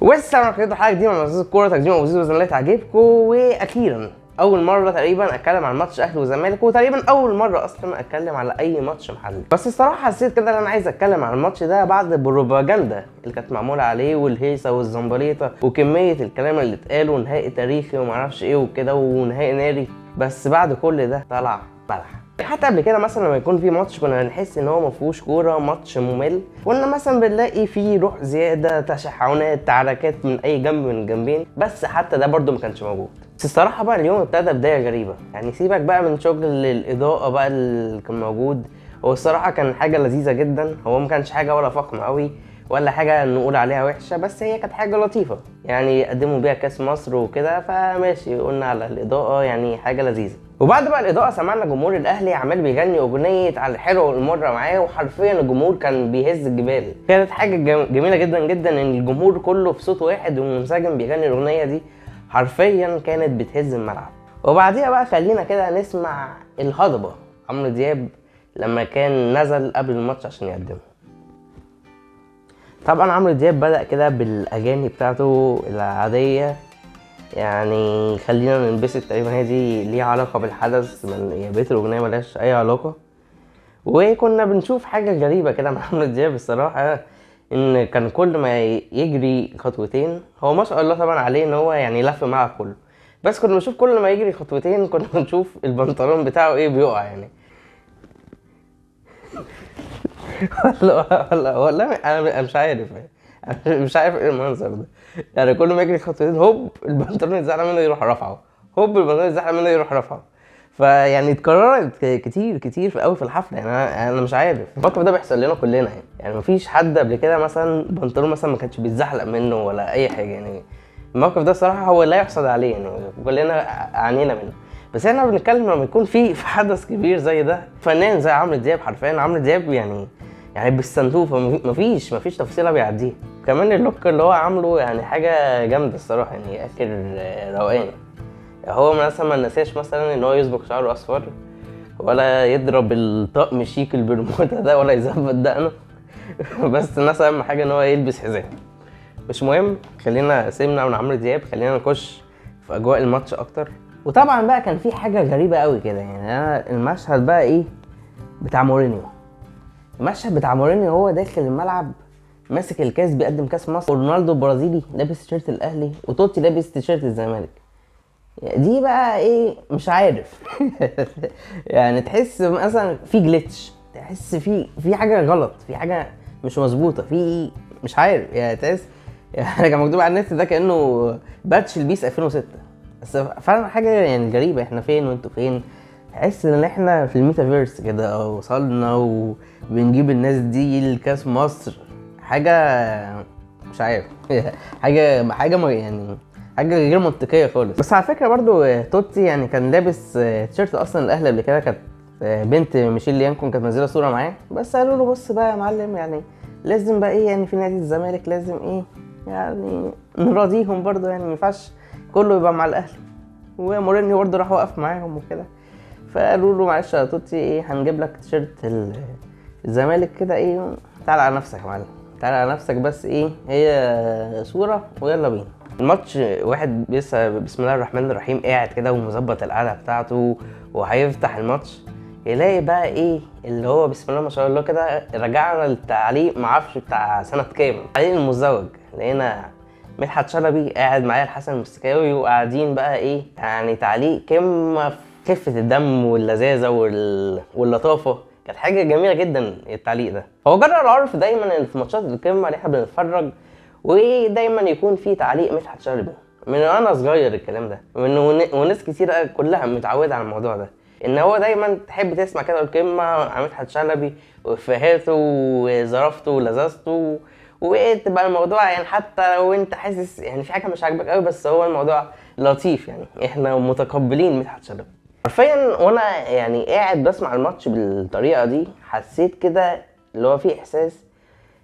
والسلام عليكم، حلقه جديده من مؤسسه الكوره تقديم ابو زيد والزمالك تعجبكم. واخيرا اول مره تقريبا اتكلم عن ماتش اهلي وزمالك، وتقريبا اول مره اصلا اتكلم على اي ماتش محلي. بس الصراحه حسيت كده ان انا عايز اتكلم عن الماتش ده بعد البروباجندا اللي كانت معموله عليه والهيصه والزمبليطه وكميه الكلام اللي اتقال ونهائي تاريخي وما اعرفش ايه وكده ونهائي ناري. بس بعد كل ده طلع بلح. حتى قبل كده مثلا لما يكون في ماتش كنا نحس ان هو ما فيهوش كوره، ماتش ممل، كنا مثلا بنلاقي فيه روح زياده، تشحنات، تعاركات من اي جنب من الجنبين، بس حتى ده برده ما كانش موجود. بس الصراحه بقى اليوم ابتدى بدايه غريبه، يعني سيبك بقى من شغل الاضاءه بقى اللي كان موجود. هو الصراحه كان حاجه لذيذه جدا، هو ما كانش حاجه ولا فخمه قوي ولا حاجه نقول عليها وحشه، بس هي كانت حاجه لطيفه يعني قدموا بيها كاس مصر وكده، فماشي قلنا على الاضاءه يعني حاجه لذيذه. وبعد بقى الاضاءه سمعنا جمهور الاهلي عمال بيغني اغنيه على الحلوه والمره معاه، وحرفيا الجمهور كان بيهز الجبال. كانت حاجه جميله جدا جدا ان الجمهور كله في صوت واحد ومنسجم بيغني الاغنيه دي، حرفيا كانت بتهز الملعب. وبعديها بقى خلينا كده نسمع الهضبه عمرو دياب لما كان نزل قبل الماتش عشان يقدمه. طبعا عمرو دياب بدأ كده بالاغاني بتاعته العاديه، يعني خلينا ننبسط، تقريبا هي دي ليها علاقه بالحدث، من بقيه الاغنيه ملهاش اي علاقه. وكنا بنشوف حاجه غريبه كده مع عمرو دياب الصراحه، ان كان كل ما يجري خطوتين، هو ما شاء الله طبعا عليه ان هو يعني لف الملعب كله، بس كنا بنشوف كل ما يجري خطوتين كنا بنشوف البنطلون بتاعه ايه بيقع يعني. والله انا مش عارف مش عارف ايه المنظر ده. يعني كل ما يجري خطوتين هوب البنطلون يتزحلق منه يروح رافعه، هوب البنطلون يتزحلق منه يروح رافعه. فيعني اتكررت كتير قوي في الحفله، يعني انا مش عارف الموقف ده بيحصل لنا كلنا، يعني مفيش حد قبل كده مثلا بنطلون مثلا ما كانش بيتزحلق منه ولا اي حاجه. يعني الموقف ده صراحه هو لا يحصد عليه، يعني كلنا عانينا منه. بس احنا بنتكلم لما يكون في حدث كبير زي ده، فنان زي عمرو دياب، حرفيا عمرو دياب يعني بالسنتوفه مفيش تفصيله بيعديها. كمان اللوك اللي هو عامله يعني حاجه جامده الصراحه، يعني اخر روقان. هو مثلا ما نساش مثلا ان هو يصبغ شعره اصفر، ولا يضرب الطقم الشيك البرمودا ده، ولا يظبط دقنه. بس الناس اهم حاجه ان هو يلبس حزام. مش مهم، خلينا سيبنا من عمرو دياب، خلينا نخش في اجواء الماتش اكتر. وطبعا بقى كان في حاجه غريبه قوي كده، يعني أنا المشهد بقى ايه بتاع مورينيو. المشهد بتاع مورينيو هو داخل الملعب ماسك الكاس بيقدم كاس مصر، ورونالدو البرازيلي لابس تيشيرت الاهلي وتوتي لابس تيشيرت الزمالك. دي بقى ايه مش عارف. يعني تحس مثلا في جليتش، تحس في حاجه غلط، في حاجه مش مظبوطه، في مش عارف يعني تحس. يعني كان مكتوب على النت ده كانه باتش البيس 2006، بس فعلا حاجه يعني غريبه، احنا فين وانتوا فين؟ تحس ان احنا في الميتافيرس كده وصلنا وبنجيب الناس دي لكاس مصر. حاجه مش عارف. حاجه يعني حاجه غير منطقيه خالص. بس على فكره برضو توتي يعني كان لابس تيشيرت اصلا الاهلي قبل كده، كانت بنت ميشيل ليانكون كانت منزله صوره معاه، بس قالوا له بص بقى يا معلم، يعني لازم بقى ايه، يعني في نادي الزمالك لازم ايه يعني نراضيهم برضو، يعني ما ينفعش كله يبقى مع الاهلي. ومورينيو برضو راح وقف معاهم وكده، فقالوا له معلش يا توتي ايه هنجيب لك تيشيرت الزمالك كده، ايه تعال على نفسك يا معلم، تعال على نفسك، بس ايه هي صوره ويلا بينا. الماتش واحد بسم الله الرحمن الرحيم قاعد كده ومظبط القعده بتاعته وهيفتح الماتش، يلاقي بقى ايه اللي هو بسم الله ما شاء الله كده. رجعنا للتعليق معرفش بتاع سنه كام، التعليق المزدوج، لقينا مدحت شلبي قاعد معايا الحسن المستكاوي، وقاعدين بقى ايه يعني تعليق قمه في خفه الدم واللذاذه واللطافه. كانت حاجه جميله جدا التعليق ده. هو جرى العرف دايما ان في ماتشات القمه اللي احنا بنتفرج ودايما يكون في تعليق مدحت شلبي من انا صغير، الكلام ده وناس كتير كلها متعوده على الموضوع ده، ان هو دايما تحب تسمع كده القمه عن مدحت شلبي وافيهاته وظرافته ولذاذته، وتبقى الموضوع يعني حتى لو انت حاسس يعني في حاجه مش عاجبك قوي، بس هو الموضوع لطيف، يعني احنا متقبلين مدحت شلبي. حرفيا وانا يعني قاعد بسمع الماتش بالطريقه دي، حسيت كده اللي هو في احساس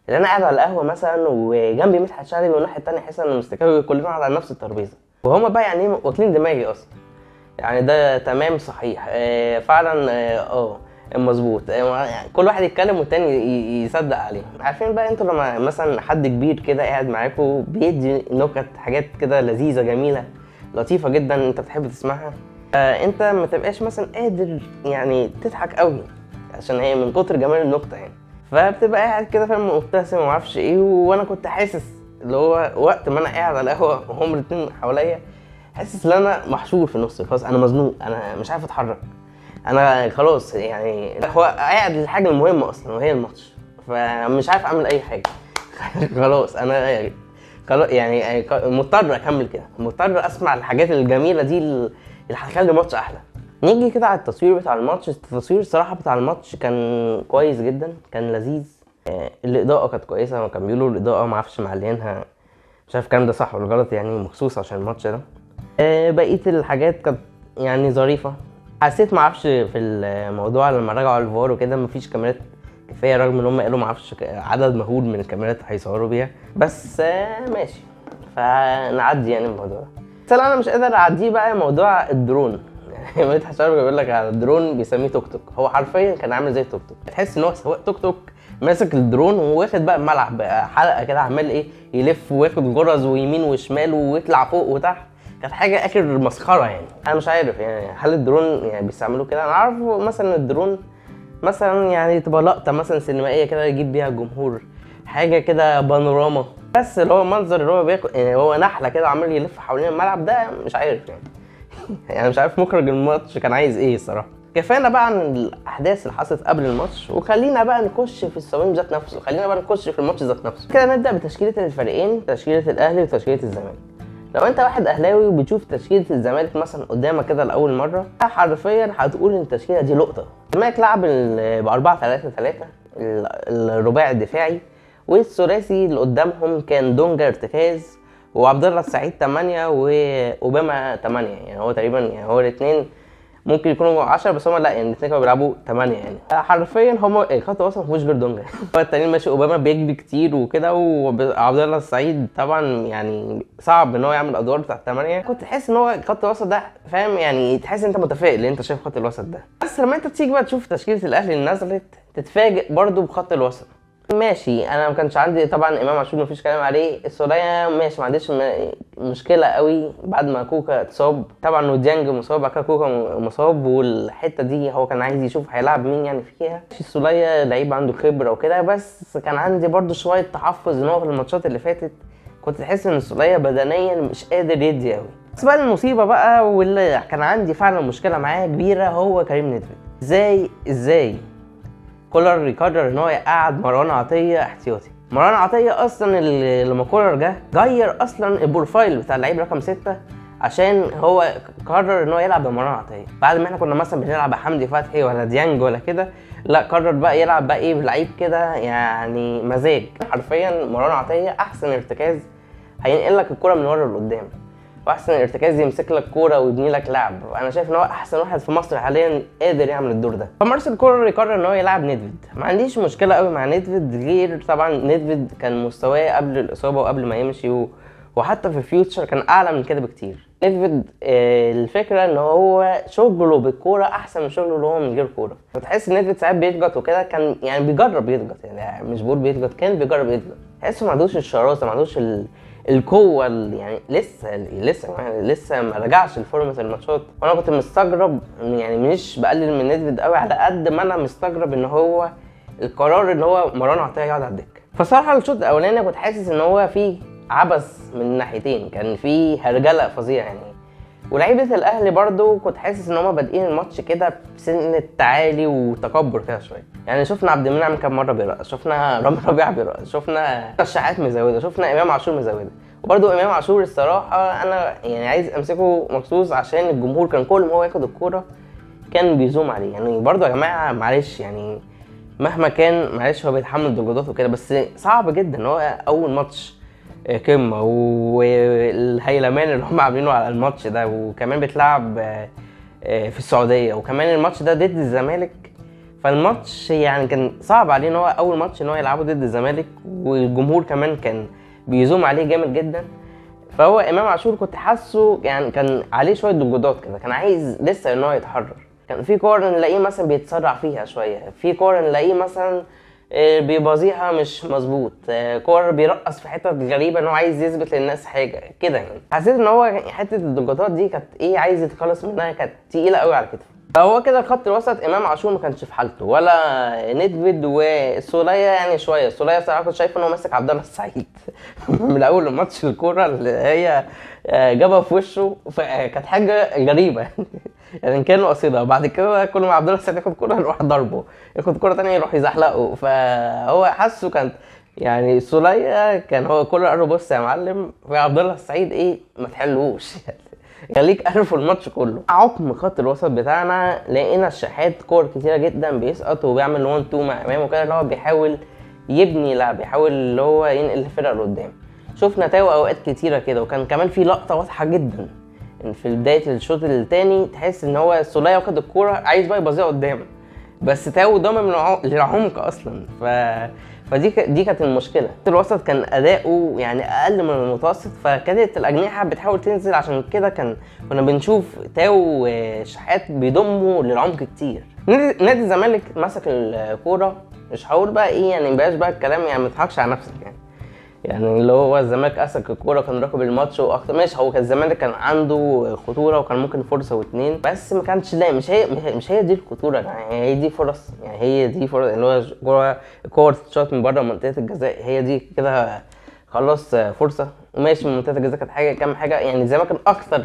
ان انا قاعد على القهوه مثلا وجنبي مدحت شلبي والناحيه التانيه حسن المستكاوي، كلنا قاعد على نفس الترابيزه وهما بقى يعني واكلين دماغي اصلا. يعني ده تمام صحيح فعلا مظبوط. يعني كل واحد يتكلم والتاني يصدق عليه. عارفين بقى انتوا لما مثلا حد كبير كده قاعد معاكم بيدي نكت، حاجات كده لذيذه جميله لطيفه جدا انت بتحب تسمعها، انت ما تبقاش مثلا قادر يعني تضحك قوي عشان هي من كتر جمال النكته يعني، فبتبقى قاعد كده فاهم مبتسم وما اعرفش ايه. وانا كنت حاسس اللي هو وقت ما انا قاعد على القهوه وهم الاتنين حواليا، حاسس ان انا محشور في النص، خلاص انا مزنوق، انا مش عارف اتحرك، انا خلاص يعني هو قاعد للحاجه المهمه اصلا وهي الماتش، فمش عارف اعمل اي حاجه. خلاص انا خلاص يعني مضطر اكمل كده، مضطر اسمع الحاجات الجميله دي اللي هتخلي الماتش احلى. نيجي كده على التصوير بتاع الماتش. التصوير الصراحه بتاع الماتش كان كويس جدا، كان لذيذ. الاضاءه كانت كويسه، وكان بيقولوا الاضاءه ما اعرفش معلينها، مش عارف الكلام ده صح ولا غلط يعني، مخصوص عشان الماتش ده. بقيه الحاجات كانت يعني ظريفه. حسيت ما اعرفش في الموضوع لما رجعوا الفار وكده مفيش كاميرات كفايه، رغم ان هم قالوا ما اعرفش عدد مهول من الكاميرات هيصوروا بيها، بس ماشي فنعدي يعني الموضوع ده. بس انا مش قادر اعديه بقى موضوع الدرون. يعني مدحت شلبي بيقول لك على الدرون بيسميه توك توك، هو حرفيا كان عامل زي التوك توك، تحس ان هو سواق توك توك ماسك الدرون وواخد بقى الملعب بقى حلقه كده، عمال ايه يلف وياخد جرز ويمين وشمال ويطلع فوق وتحت. كانت حاجه اخر مسخره يعني. انا مش عارف يعني هل الدرون يعني بيستعملوا كده. انا عارف مثلا الدرون مثلا يعني تبقى لقطه مثلا سينمائيه كده يجيب بيها الجمهور، حاجه كده بانوراما، بس اللي هو منظر اللي هو بياخد يعني هو نحله كده عمال يلف حوالين الملعب ده، مش عارف يعني. يعني مش عارف مخرج الماتش كان عايز ايه الصراحه. كفانا بقى عن الاحداث اللي حصلت قبل الماتش، وخلينا بقى نخش في الصميم ذات نفسه، خلينا بقى نخش في الماتش ذات نفسه. كده نبدا بتشكيله الفريقين، تشكيله الاهلي وتشكيله الزمالك. لو انت واحد اهلاوي وبتشوف تشكيله الزمالك مثلا قدامك كده لاول مره، حرفيا هتقول ان التشكيله دي لقطه. الزمالك لعب ب 4-3-3 الرباعي الدفاعي، والثلاثي اللي قدامهم كان دونجا ارتكاز وعبد الله السعيد 8 واوباما 8. يعني هو تقريبا يعني هو الاثنين ممكن يكونوا 10 بس هم لا يعني الاثنين كانوا بيلعبوا 8 يعني. حرفيا هم خط وسط مفيهوش غير دونجا. هو التانيين ماشي، اوباما بيجري كتير وكده، وعبد الله السعيد طبعا يعني صعب ان هو يعمل الادوار بتاعت 8. كنت تحس ان هو خط الوسط ده فاهم يعني، تحس انت متفائل ان انت شايف خط الوسط ده. بس لما انت تيجي بقى تشوف تشكيله الاهلي اللي نزلت تتفاجئ برده بخط الوسط. ماشي انا ما كانش عندي طبعا امام عاشور مفيش كلام عليه، السوليه ماشي ما عنديش مشكله قوي بعد ما كوكا اتصاب طبعا، وديانج مصاب بعد كده كوكا مصاب، والحته دي هو كان عايز يشوف هيلعب مين يعني فيها. السوليه لعيب عنده خبره وكده، بس كان عندي برده شويه تحفظ ان هو في الماتشات اللي فاتت كنت تحس ان السوليه بدنيا مش قادر يدي قوي. بس بقى المصيبه بقى واللي كان عندي فعلا مشكله معاه كبيره هو كريم نيدفيد. ازاي كولر يقرر ان هو يقعد مروان عطيه احتياطي؟ مروان عطيه اصلا اللي لما كولر جه غير اصلا البروفايل بتاع اللعيب رقم 6 عشان هو قرر ان هو يلعب بمروان عطيه، بعد ما احنا كنا مثلا بنلعب بحمدي فتحي ولا ديانج ولا كده، لا قرر بقى يلعب بقى ايه بلعيب كده يعني مزاج. حرفيا مروان عطيه احسن ارتكاز، هينقل لك الكره من ورا لقدام، واحسن ارتكاز يمسك لك كوره ويبني لك لعب. انا شايف ان هو احسن واحد في مصر حاليا قادر يعمل الدور ده. فمارسيل كولر يقرر ان هو يلعب نيدفيد. ما عنديش مشكله قوي مع نيدفيد، غير طبعا نيدفيد كان مستواه قبل الاصابه وقبل ما يمشي وحتى في الفيوتشر كان اعلى من كده بكتير. نيدفيد الفكره ان هو شغله بالكوره احسن من شغله اللي هو من غير كوره. بتحس ان نيدفيد ساعات بيضغط وكده، كان يعني بيجرب يضغط، يعني مش بقول بيضغط، كان بيجرب يضغط. تحسه ما عندوش الشراسه، ما عندوش القوه يعني لسه ما رجعش لفورمه الماتشات. وانا كنت مستغرب يعني، مش بقلل من نيدفيد قوي على قد ما انا مستغرب ان هو القرار ان هو مروان عطيه يقعد على الدكه. فصراحه الشوط الاولاني كنت حاسس ان هو فيه عبث من الناحيتين، كان فيه هرجله فظيعه يعني. ولاعيبه الاهلي برضو كنت حاسس ان هم بادئين الماتش كده بسن تعالي وتكبر كده شويه. يعني شفنا عبد المنعم كام مره بيرقص، شفنا رامي ربيعه بيرقص، شفنا الشحات مزوده، شفنا امام عاشور مزوده. وبرضو امام عاشور الصراحه انا يعني عايز امسكه مخصوص عشان الجمهور كان كل ما هو ياخد الكوره كان بيزوم عليه. يعني برضو يا جماعه معلش يعني مهما كان معلش هو بيتحمل ضغوطات وكده، بس صعب جدا ان هو اول ماتش قمه والهيلمان اللي هم عاملينه على الماتش ده، وكمان بتلعب في السعوديه، وكمان الماتش ده ضد الزمالك. فالماتش يعني كان صعب عليه ان هو اول ماتش ان هو يلعبه ضد الزمالك، والجمهور كمان كان بيزوم عليه جامد جدا. فهو امام عاشور كنت حاسه يعني كان عليه شويه ضغوطات كده، كان عايز لسه ان هو يتحرر. كان في كور نلاقيه مثلا بيتسرع فيها شويه، في كور نلاقيه مثلا بيبازيها مش مظبوط، كور بيرقص في حتت غريبه ان هو عايز يثبت للناس حاجه كده يعني. حسيت ان هو حته الضغوطات دي كانت ايه عايز يتخلص منها، كانت تقيله قوي على كتفه. فهو كده الخط الوسط امام عاشور ما كانش في حالته، ولا ندفيد والسوليه يعني شويه. السوليه صراحه كنت شايف انه ماسك عبد الله السعيد من اول الماتش. الكوره اللي هي جابها في وشه كانت حاجه غريبه يعني كان قصيده، وبعد كده كل ما عبد الله السعيد ياخد كوره يروح ضربه، ياخد كوره ثانيه يروح يزحلقه. فهو حاسه كان يعني السوليه كان هو كل قال له بص يا معلم في عبد الله السعيد ايه ما تحلوش يعني خليك عارف الماتش كله. عقم خط الوسط بتاعنا لقينا الشحات كور كتيره جدا بيسقط وبيعمل 1 2 مع امامه كده، اللي هو بيحاول يبني لعب، بيحاول اللي هو ينقل الفرقه لقدام. شفنا تاو اوقات كتيره كده، وكان كمان في لقطه واضحه جدا ان في بدايه الشوط الثاني تحس ان هو السوليه واخد الكوره عايز بقى يبازيها قدام، بس تاو ضامن للعمق اصلا. فدي كانت المشكله. الوسط كان اداؤه يعني اقل من المتوسط، فكانت الاجنحه بتحاول تنزل، عشان كده كنا بنشوف تاو شحات بيضموا للعمق كتير. نادي الزمالك مسك الكوره، مش هقول بقى ايه يعني مبقاش بقى الكلام يعني ما تضحكش على نفسك يعني اللي هو الزمالك اسك الكوره كان راكب الماتش واكتر ماشي. هو كان الزمالك كان عنده خطوره وكان ممكن فرصه واتنين، بس ما كانش لا مش هي دي الخطوره يعني، هي دي فرص يعني، هي دي فرص اللي هو كور تتشاط من بره منطقه الجزاء، هي دي كده خلاص فرصه وماشي من منطقه الجزاء. كانت حاجه كام حاجه يعني الزمالك كان اكتر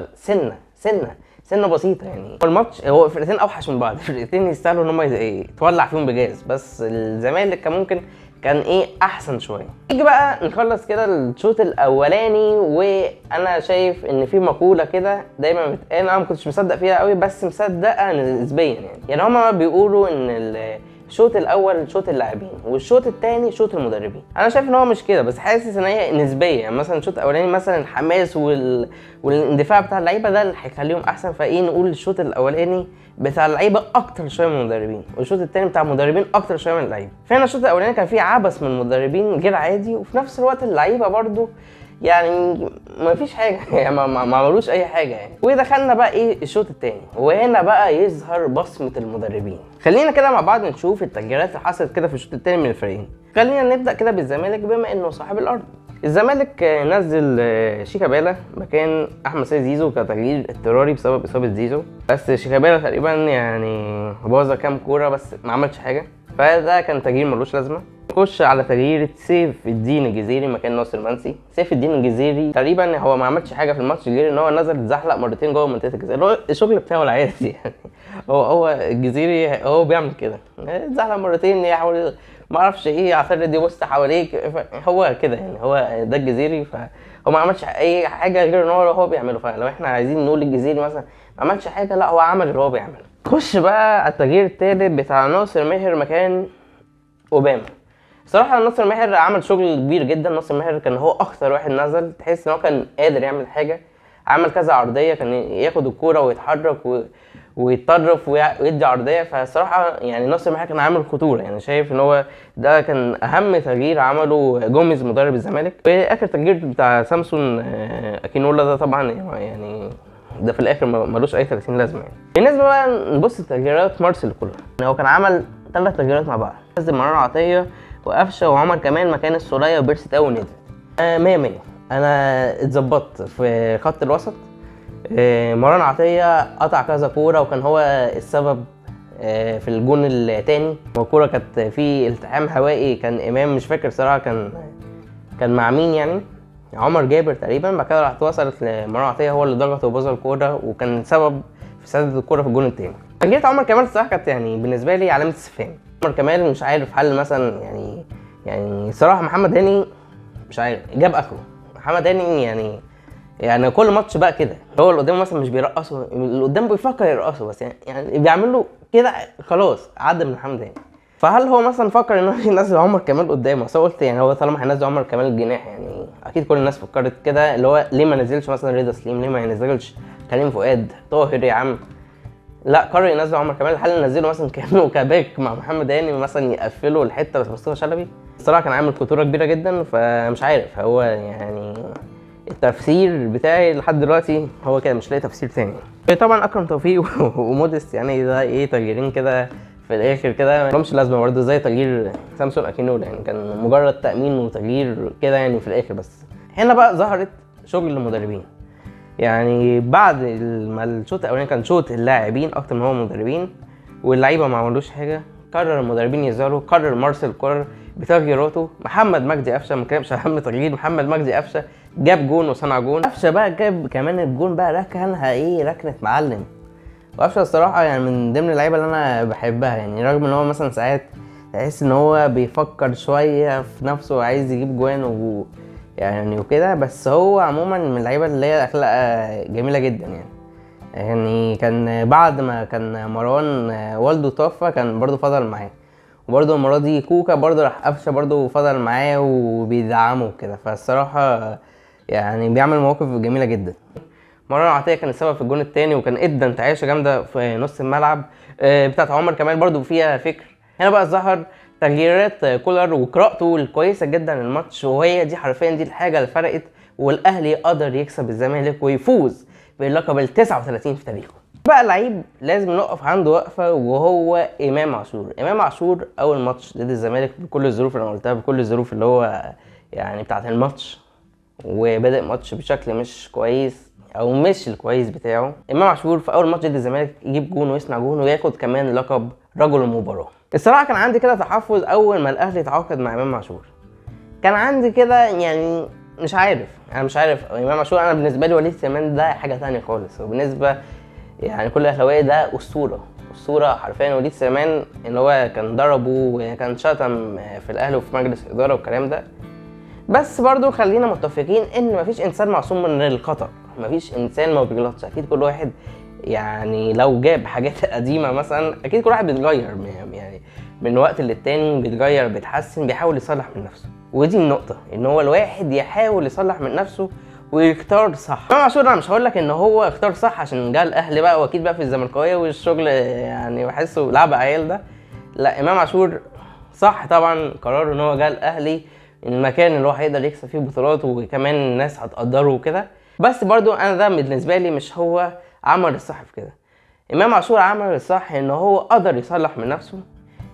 سنه بسيطه يعني. الماتش هو الفرقتين اوحش من بعض، الفرقتين يستاهلوا ان هم يتولع فيهم بجاز، بس الزمالك كان ممكن كان ايه احسن شويه. نيجي بقى نخلص كده الشوط الاولاني، وانا شايف ان في مقوله كده دايما بتقال، انا ما كنتش مصدق فيها قوي بس مصدقها نسبيا يعني هما بيقولوا ان الشوط الاول شوط اللاعبين والشوط الثاني شوط المدربين. انا شايف ان هو مش كده، بس حاسس ان هي نسبيه يعني. مثلا الشوط الاولاني مثلا الحماس والاندفاع بتاع اللعيبه ده اللي هيخليهم احسن، فايه نقول الشوط الاولاني بتاع اللعيبه اكتر شويه من المدربين، والشوط الثاني بتاع المدربين اكتر شويه من اللعيبه. فهنا الشوط الاولاني كان فيه عبث من المدربين غير عادي، وفي نفس الوقت اللعيبه برضو يعني ما فيش حاجه يعني ما عملوش اي حاجه يعني. ودخلنا بقى ايه الشوط الثاني، وهنا بقى يظهر بصمه المدربين. خلينا كده مع بعض نشوف التغييرات اللي حصلت كده في الشوط الثاني من الفريقين. خلينا نبدا كده بالزمالك بما انه صاحب الارض. الزمالك نزل شيكابالا مكان احمد سيد زيزو كتغيير اضطراري بسبب اصابه زيزو، بس شيكابالا تقريبا يعني بوظ كام كوره بس ما عملش حاجه، فده كان تغيير ملوش لازمه. نخش على تغيير سيف الدين الجزيري مكان ناصر منسي. سيف الدين الجزيري تقريبا هو ما عملش حاجه في الماتش غير ان هو نزل اتزحلق مرتين جوه منطقه الجزاء، اللي هو الشغل بتاعه العادي يعني. هو الجزيري هو بيعمل كده، اتزحلق مرتين يحاول ما اعرفش ايه يعترض يبص حواليك، هو كده يعني، هو ده الجزيري. فهو ما عملش اي حاجه غير ان هو بيعمله. فلو احنا عايزين نقول الجزيري مثلا ما عملش حاجه، لا هو عمل اللي هو بيعمله. خش بقى على التغيير الثالث بتاع ناصر ماهر مكان اوباما. صراحه ناصر ماهر عمل شغل كبير جدا. ناصر ماهر كان هو اكتر واحد نزل، تحس ان هو كان قادر يعمل حاجه، عمل كذا عرضيه، كان ياخد الكوره ويتحرك ويتطرف ويدي عرضيه. فصراحه يعني ناصر ماهر كان عامل خطوره يعني. شايف ان هو ده كان اهم تغيير عمله جوميز مدرب الزمالك. واخر تغيير بتاع سامسون اكينولا ده طبعا يعني ده في الاخر ملوش اي 30 لازمه يعني. بالنسبه بقى نبص لتغييرات مارسيل كولر، هو كان عمل 3 تغييرات مع بعض، نزل مروان عطيه وقفشه وعمر كمان مكان السوليه وبيرسي تاو ونيدفيد. 100 انا اتظبطت في خط الوسط. مروان عطيه قطع كذا كوره وكان هو السبب في الجون الثاني، والكوره كانت في التحام هوائي، كان امام مش فاكر صراحه كان مع مين يعني، عمر جابر تقريبا. بعد كده راحت وصلت لمروان عطيه هو اللي ضغط وبوظ الكوره وكان سبب في سدد الكوره في الجون الثاني. تغييرات عمر كمال الصراحه كانت يعني بالنسبه لي علامه استفهام. عمر كمال مش عارف حل مثلا يعني صراحه محمد هاني مش عارف جاب اخره. محمد هاني يعني كل ماتش بقى كده، هو اللي قدامه مثلا مش بيرقصه، اللي قدامه بيفكر يرقصه بس يعني بيعمل له كده خلاص عدى من محمد هاني. فهل هو مثلا فكر ان هو ينزل عمر كمال قدامه؟ بس قلت يعني هو طالما هينزل عمر كمال الجناح يعني اكيد كل الناس فكرت كده، اللي هو ليه ما نزلش مثلا رضا سليم، ليه ما ينزلش كريم فؤاد طاهر يا عم، لا قرر ينزل عمر كمال. هل نزله مثلا كانه كباك مع محمد هاني مثلا يقفله الحته بس مصطفى شلبي؟ الصراحه كان عامل خطوره كبيره جدا، فمش عارف هو يعني التفسير بتاعي لحد دلوقتي هو كده، مش لاقي تفسير تاني. طبعا اكرم توفيق وموديست يعني ده ايه تغييرين كده في الاخر كده ملهمش لازمه برضه، زي تغيير سامسون اكينولا يعني كان مجرد تامين وتغيير كده يعني في الاخر. بس هنا بقى ظهرت شغل المدربين، يعني بعد ما الشوط الاولاني كان شوط اللاعبين اكتر من هو مدربين، واللعيبه ما عملوش حاجه، قرر المدربين يظهروا. قرر مارسيل كولر بتغييراته، محمد مجدي قفشه ما كانش اهم تغيير، محمد مجدي قفشه جاب جون وصنع جون. قفشه بقى جاب كمان الجون بقى ركنها ايه ركنه معلم. وقفشه الصراحه يعني من ضمن اللعيبه اللي انا بحبها، يعني رغم ان هو مثلا ساعات تحس ان هو بيفكر شويه في نفسه وعايز يجيب جوان يعني وكده، بس هو عموما من اللعيبه اللي هي اخلاقها جميله جدا يعني كان بعد ما كان مروان والده توفى كان برضو فضل معاه، وبرضو المره دي كوكا برضو راح قفشه برضو فضل معاه وبيدعمه كده. فالصراحه يعني بيعمل مواقف جميله جدا. مروان عطيه كان السبب في الجون الثاني، وكان ادى انتعاشه جامده في نص الملعب. بتاعت عمر كمال برضو فيها فكر. هنا بقى ظهر تغييرات كولر وقراءته الكويسه جدا للماتش، وهي دي حرفيا دي الحاجه اللي فرقت، والاهلي قدر يكسب الزمالك ويفوز باللقب ال 39 في تاريخه. بقى لعيب لازم نقف عنده وقفه، وهو امام عاشور. امام عاشور اول ماتش ضد الزمالك بكل الظروف اللي انا قلتها، بكل الظروف اللي هو يعني بتاعت الماتش، وبدأ ماتش بشكل مش كويس او مش الكويس بتاعه. امام عاشور في اول ماتش ضد الزمالك يجيب جون ويصنع جون وياخد كمان لقب رجل المباراه. الصراحه كان عندي كده تحفظ اول ما الاهلي تعاقد مع امام عاشور، كان عندي كده يعني مش عارف، انا مش عارف امام عاشور. انا بالنسبه لي وليد سليمان ده حاجه تانية خالص، وبالنسبه يعني كل الاهلاويه ده اسطوره حرفيا. وليد سليمان ان هو كان ضربه وكان شتم في الاهلي وفي مجلس الاداره والكلام ده، بس برضو خلينا متفقين ان مفيش انسان معصوم من الخطأ، مفيش انسان ما بيغلطش. اكيد كل واحد يعني لو جاب حاجات قديمه مثلا، اكيد كل واحد بيتغير يعني من وقت للتاني، بيتغير بيتحسن بيحاول يصلح من نفسه. ودي النقطه، ان هو الواحد يحاول يصلح من نفسه ويختار صح. امام عاشور انا مش هقول لك ان هو اختار صح عشان جه الاهلي بقى واكيد بقى في الزملكاويه والشغل يعني بحسه لعب عيال ده، لا امام عاشور صح طبعا قرار ان هو جه الاهلي، المكان اللي هو هيقدر يكسب فيه بطولات وكمان الناس هتقدره وكده. بس برضو انا ده بالنسبه لي مش هو عمل الصح في كده. امام عاشور عمل الصح ان هو قدر يصلح من نفسه،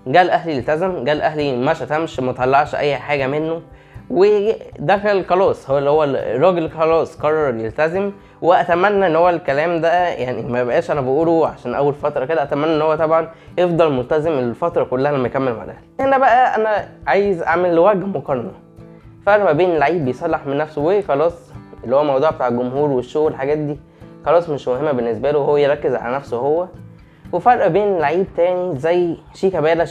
جه الاهلي التزم، جه الاهلي ما شتمش ما طلعش اي حاجه منه، ودخل خلاص هو اللي هو الراجل خلاص قرر يلتزم. واتمنى ان هو الكلام ده يعني ما يبقاش انا بقوله عشان اول فتره كده، اتمنى ان هو طبعا يفضل ملتزم الفتره كلها لما يكمل مع الاهلي. هنا بقى انا عايز اعمل وجه مقارنه، فرق ما بين لعيب بيصلح من نفسه وخلاص اللي هو الموضوع بتاع الجمهور والشو والحاجات دي خلاص مش مهمه بالنسبه له، وهو يركز على نفسه هو. وفرق بين لعيب تاني زي شيكابالا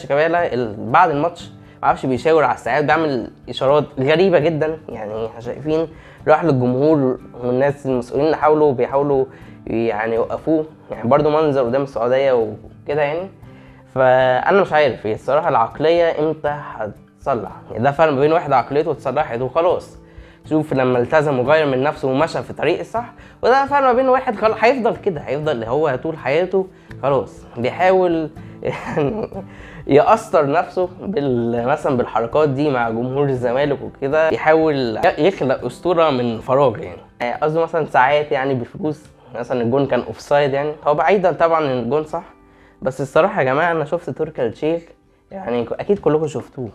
بعد الماتش معرفش بيشاور على الساعات، بيعمل اشارات غريبه جدا. يعني احنا شايفين راح للجمهور والناس المسؤولين اللي بيحاولوا يعني يوقفوه، يعني برضو منظر قدام السعوديه وكده يعني. فانا مش عارف هي الصراحه العقليه امتى هتصلح، يعني ده فرق بين واحد عقليته اتصلحت وخلاص شوف لما التزم وغير من نفسه ومشى في طريق الصح، وده فرق ما بين واحد خلاص هيفضل كده، هيفضل هو طول حياته خلاص بيحاول يعني يأثر نفسه مثلا بالحركات دي مع جمهور الزمالك وكده، يحاول يخلق اسطوره من فراغ. يعني قصده مثلا ساعات يعني بفلوس، مثلا الجون كان اوفسايد، يعني هو بعيدا طبعا ان الجون صح، بس الصراحه يا جماعه انا شفت تركي آل الشيخ، يعني اكيد كلكم شفتوه،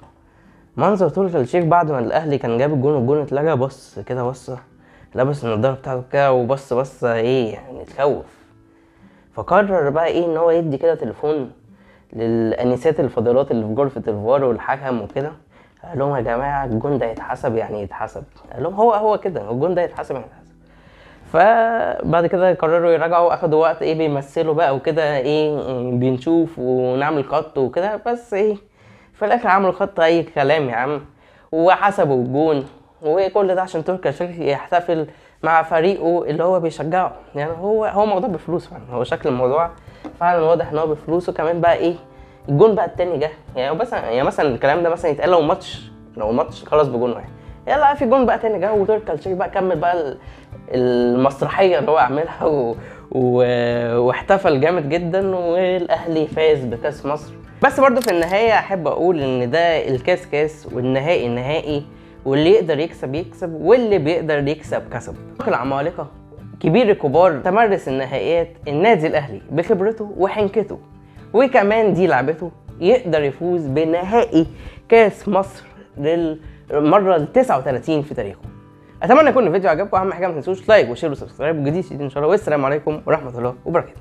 منظر تركي آل الشيخ بعد ما الاهلي كان جاب الجون والجون اتلغى، بص كده بصه لابس النضاره بتاعته كده وبص ايه يعني تخوف. فقرر بقى ايه ان هو يدي كده تليفون للانسات الفاضلات اللي في غرفه الفار والحكم وكده، قال لهم يا جماعه الجون ده يتحسب يعني يتحسب، قال لهم هو كده الجون ده يتحسب يعني يتحسب. فبعد كده قرروا يراجعوا، اخدوا وقت ايه بيمثلوا بقى وكده ايه بنشوف ونعمل خط وكده، بس ايه في الاخر عملوا خط اي كلام يا عم وحسبوا الجون. وكل ده عشان تركي آل الشيخ يحتفل مع فريقه اللي هو بيشجعه، يعني هو موضوع بفلوس فعلا، هو شكل الموضوع فعلا واضح ان هو بفلوس. وكمان بقى ايه الجون بقى التاني جه، يعني بس يعني مثلا الكلام ده مثلا يتقال لو الماتش خلص بجون واحد، يلا في جون بقى تاني جه وتركي آل الشيخ بقى كمل بقى المسرحيه اللي هو عاملها واحتفل جامد جدا، والاهلي فاز بكاس مصر. بس برضو في النهايه احب اقول ان ده الكاس كاس والنهائي نهائي، واللي يقدر يكسب يكسب، واللي بيقدر يكسب كسب. العمالقة كبير الكبار تمرس النهائيات النادي الاهلي بخبرته وحنكته، وكمان دي لعبته، يقدر يفوز بنهائي كاس مصر للمره ال 39 في تاريخه. اتمنى يكون الفيديو عجبكم. اهم حاجه ما تنسوش لايك وشير وسبسكرايب، وجديد ان شاء الله، والسلام عليكم ورحمه الله وبركاته.